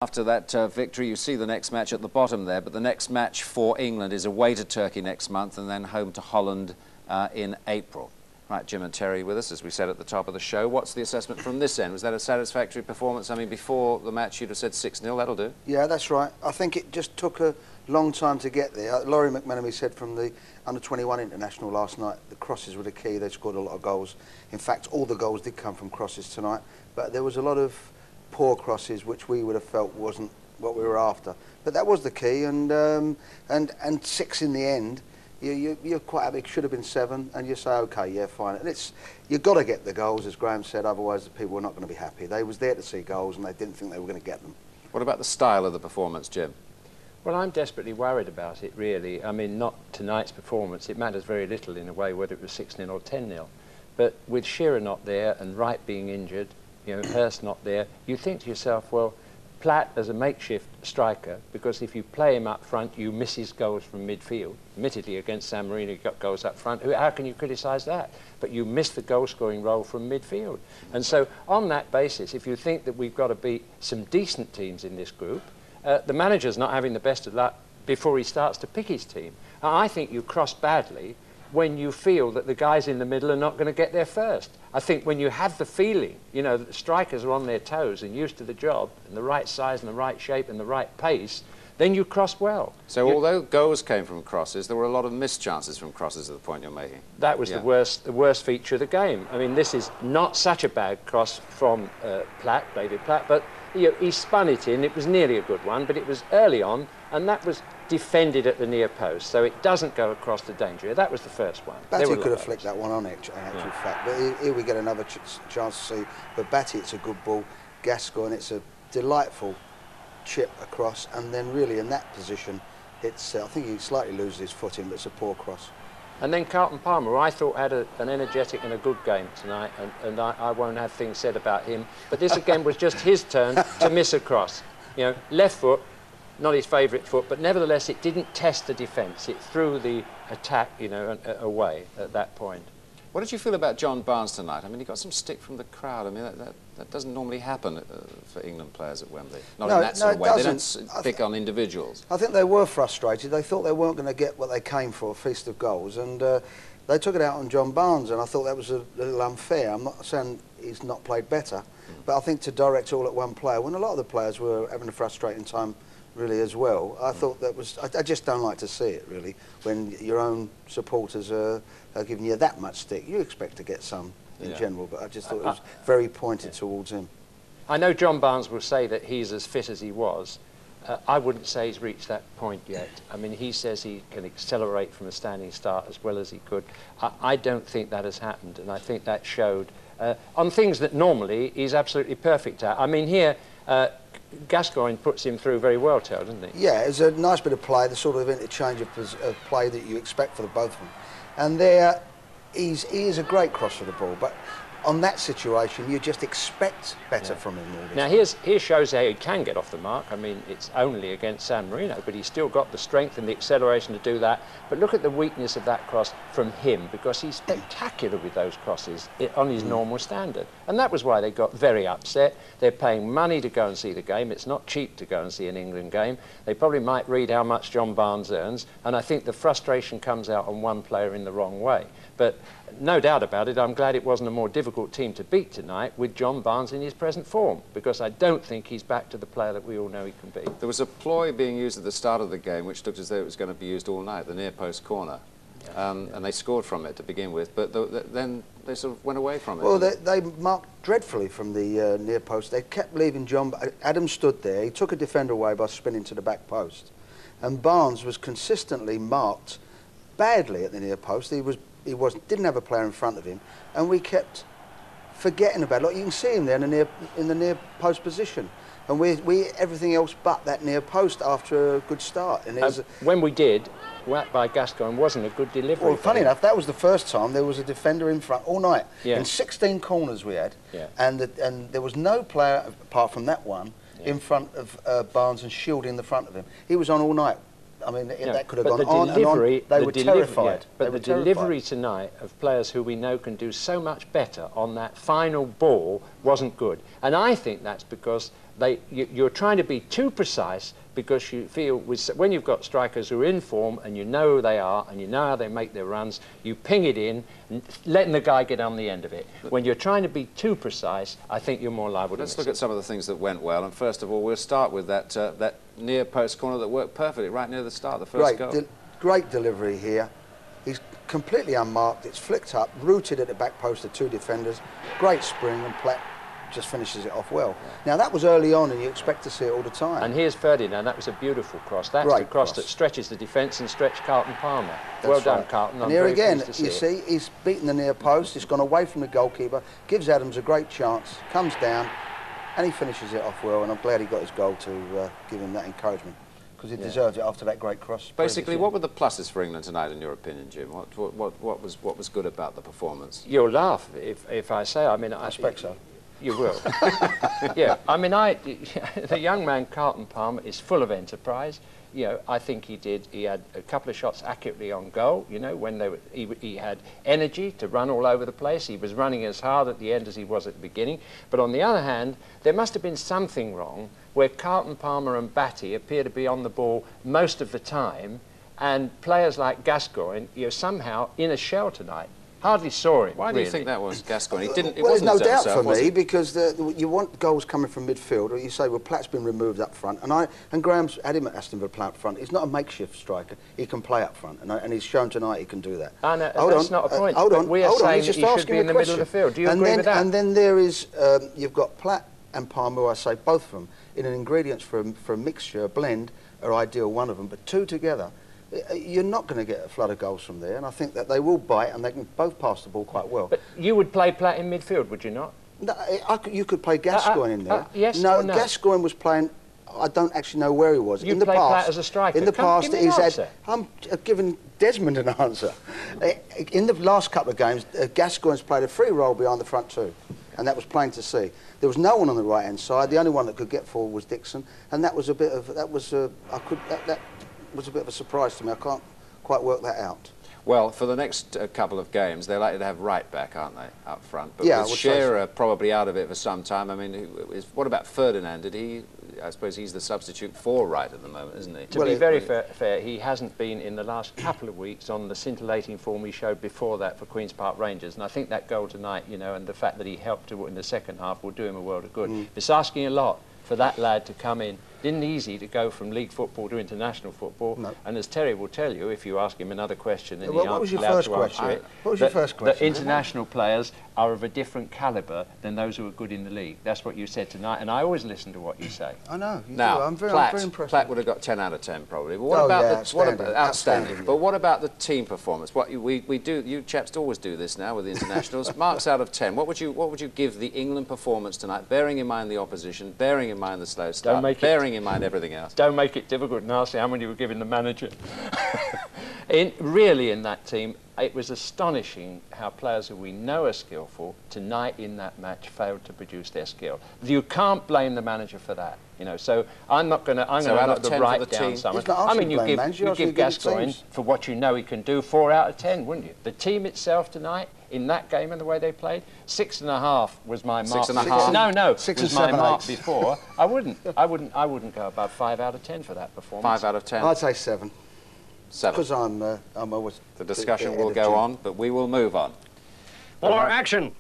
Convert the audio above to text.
After that victory, you see the next match at the bottom there, but the next match for England is away to Turkey next month and then home to Holland in April. Right, Jim and Terry with us, as we said at the top of the show. What's the assessment from this end? Was that a satisfactory performance? I mean, before the match, you'd have said 6-0, that'll do. Yeah, that's right. I think it just took a long time to get there. Laurie McMenemy said from the under-21 international last night, the crosses were the key. They scored a lot of goals. In fact, all the goals did come from crosses tonight, but there was a lot of poor crosses, which we would have felt wasn't what we were after. But that was the key, and 6 in the end. You're quite happy. It should have been 7, and you say, okay, yeah, fine. And you've got to get the goals, as Graham said. Otherwise, the people were not going to be happy. They was there to see goals, and they didn't think they were going to get them. What about the style of the performance, Jim? Well, I'm desperately worried about it, really. I mean, not tonight's performance. It matters very little in a way whether it was 6-0 or 10-0. But with Shearer not there and Wright being injured, you know, Hurst not there, you think to yourself, well, Platt as a makeshift striker, because if you play him up front, you miss his goals from midfield. Admittedly, against San Marino, he got goals up front. How can you criticise that? But you miss the goal-scoring role from midfield. And so, on that basis, if you think that we've got to beat some decent teams in this group, the manager's not having the best of luck before he starts to pick his team. I think you cross badly when you feel that the guys in the middle are not going to get there first. I think when you have the feeling, you know, that the strikers are on their toes and used to the job, and the right size and the right shape and the right pace, then you cross well. So although goals came from crosses, there were a lot of missed chances from crosses at the point you're making. That was the worst feature of the game. I mean, this is not such a bad cross from David Platt, but he spun it in. It was nearly a good one, but it was early on, and that was defended at the near post, so it doesn't go across the danger area. That was the first one. Batty could have flicked that one on, in actual fact, but here we get another chance to see. But Batty, it's a good ball. Gascoigne, it's a delightful chip across, and then really in that position, it's I think he slightly loses his footing, but it's a poor cross. And then Carlton Palmer, who I thought had an energetic and a good game tonight, and I won't have things said about him, but this again was just his turn to miss a cross. You know, left foot, not his favourite foot, but nevertheless it didn't test the defence. It threw the attack, you know, away at that point. What did you feel about John Barnes tonight? I mean, he got some stick from the crowd. I mean, that doesn't normally happen for England players at Wembley. Not in that sort of way. They don't pick on individuals. I think they were frustrated. They thought they weren't going to get what they came for, a feast of goals, and they took it out on John Barnes, and I thought that was a little unfair. I'm not saying he's not played better, but I think to direct all at one player, when a lot of the players were having a frustrating time really as well, I thought that was, I just don't like to see it really, when your own supporters are giving you that much stick. You expect to get some in general, but I just thought it was very pointed towards him. I know John Barnes will say that he's as fit as he was. I wouldn't say he's reached that point yet. I mean, he says he can accelerate from a standing start as well as he could. I don't think that has happened, and I think that showed on things that normally he's absolutely perfect at. I mean, here, Gascoigne puts him through very well, doesn't he? Yeah, it's a nice bit of play, the sort of interchange of play that you expect for the both of them. And there, he is a great crosser of the ball, but on that situation, you just expect better from him. Now, here shows how he can get off the mark. I mean, it's only against San Marino, but he's still got the strength and the acceleration to do that. But look at the weakness of that cross from him, because he's spectacular with those crosses on his normal standard. And that was why they got very upset. They're paying money to go and see the game. It's not cheap to go and see an England game. They probably might read how much John Barnes earns, and I think the frustration comes out on one player in the wrong way. But no doubt about it, I'm glad it wasn't a more difficult team to beat tonight with John Barnes in his present form, because I don't think he's back to the player that we all know he can be. There was a ploy being used at the start of the game which looked as though it was going to be used all night, the near post corner. And they scored from it to begin with, but then they sort of went away from it. Well, they marked dreadfully from the near post. They kept leaving John. Adam stood there. He took a defender away by spinning to the back post, and Barnes was consistently marked badly at the near post. He didn't have a player in front of him, and we kept forgetting about it. Like, you can see him there in the near post position, and we everything else but that near post after a good start. And when we did, whack by Gascoigne wasn't a good delivery. Well, funny enough, that was the first time there was a defender in front all night. In 16 corners we had, and there was no player apart from that one in front of Barnes and shielding the front of him. He was on all night. I mean, that could have gone on and on. They were terrified. But the delivery tonight of players who we know can do so much better on that final ball wasn't good. And I think that's because you're trying to be too precise because you feel when you've got strikers who are in form and you know who they are and you know how they make their runs, you ping it in, and letting the guy get on the end of it. When you're trying to be too precise, I think you're more liable to miss it. Let's look at some of the things that went well. And first of all, we'll start with that near post corner that worked perfectly right near the start, the first goal. Great delivery here. He's completely unmarked. It's flicked up, rooted at the back post of 2 defenders. Great spring, and Platt just finishes it off well. Now, that was early on, and you expect to see it all the time. And here's Ferdinand. That was a beautiful cross. That's the cross that stretches the defence and stretched Carlton Palmer. Well done, Carlton. And here again, you see, he's beaten the near post. He's gone away from the goalkeeper, gives Adams a great chance, comes down, and he finishes it off well. And I'm glad he got his goal to give him that encouragement, because he deserved it after that great cross. Basically, what were the pluses for England tonight, in your opinion, Jim? What was good about the performance? You'll laugh if I say. I mean, I expect so. You will. Yeah. I mean, the young man Carlton Palmer is full of enterprise. You know, I think he had a couple of shots accurately on goal. You know, when he had energy to run all over the place. He was running as hard at the end as he was at the beginning. But on the other hand, there must have been something wrong where Carlton Palmer and Batty appear to be on the ball most of the time, and players like Gascoigne, somehow in a shell tonight. Hardly saw him. Why do you think that was, Gascoigne? He didn't. Well, there's no doubt for me, because you want goals coming from midfield, or you say, well, Platt's been removed up front, and Graham's had him at Aston Villa playing up front. He's not a makeshift striker. He can play up front, and he's shown tonight he can do that. That's not a point. Hold on. We are saying that he should be in the middle of the field. Do you agree with that? And then there is, you've got Platt and Palmer, who I say both of them, in an ingredients for a mixture, a blend, are ideal, one of them, but 2 together, you're not going to get a flood of goals from there, and I think that they will bite, and they can both pass the ball quite well. But you would play Platt in midfield, would you not? No, you could play Gascoigne in there. Yes no, or no? Gascoigne was playing. I don't actually know where he was. You play Platt as a striker. In the past, he's had. I'm giving Desmond an answer. In the last couple of games, Gascoigne's played a free role behind the front 2, and that was plain to see. There was no one on the right hand side. The only one that could get forward was Dixon, and that was a bit of that was a bit of a surprise to me. I can't quite work that out. Well, for the next couple of games, they're likely to have right back, aren't they, up front? But yeah, with Shearer probably out of it for some time. I mean, what about Ferdinand? I suppose he's the substitute for right at the moment, isn't he? To be very fair, he hasn't been in the last couple of weeks on the scintillating form he showed before that for Queen's Park Rangers, and I think that goal tonight, and the fact that he helped in the second half will do him a world of good. It's asking a lot for that lad to come in. Isn't easy to go from league football to international football. No. And as Terry will tell you, if you ask him another question, and what was your first question? What was your first question? The international players are of a different calibre than those who are good in the league. That's what you said tonight, and I always listen to what you say. I know. Now, I'm very impressed. Platt would have got 10 out of 10 probably. But what about outstanding? But what about the team performance? What we do, you chaps always do this now with the internationals. Marks out of 10. What would you give the England performance tonight, bearing in mind the opposition, bearing in mind the slow start, bearing in mind everything else? Don't make it difficult and ask how many you were giving the manager. Really, in that team, it was astonishing how players who we know are skillful tonight in that match failed to produce their skill. You can't blame the manager for that, So I'm not going to. I'm going to write down someone. I mean, you give Gascoigne for what you know he can do 4 out of 10, wouldn't you? The team itself tonight, in that game and the way they played, 6.5 was my mark. 6.5. No, 6 was my mark before. I wouldn't go above 5 out of 10 for that performance. 5 out of 10. I'd say 7. 7. Because I'm always. The discussion will go on, but we will move on. For action.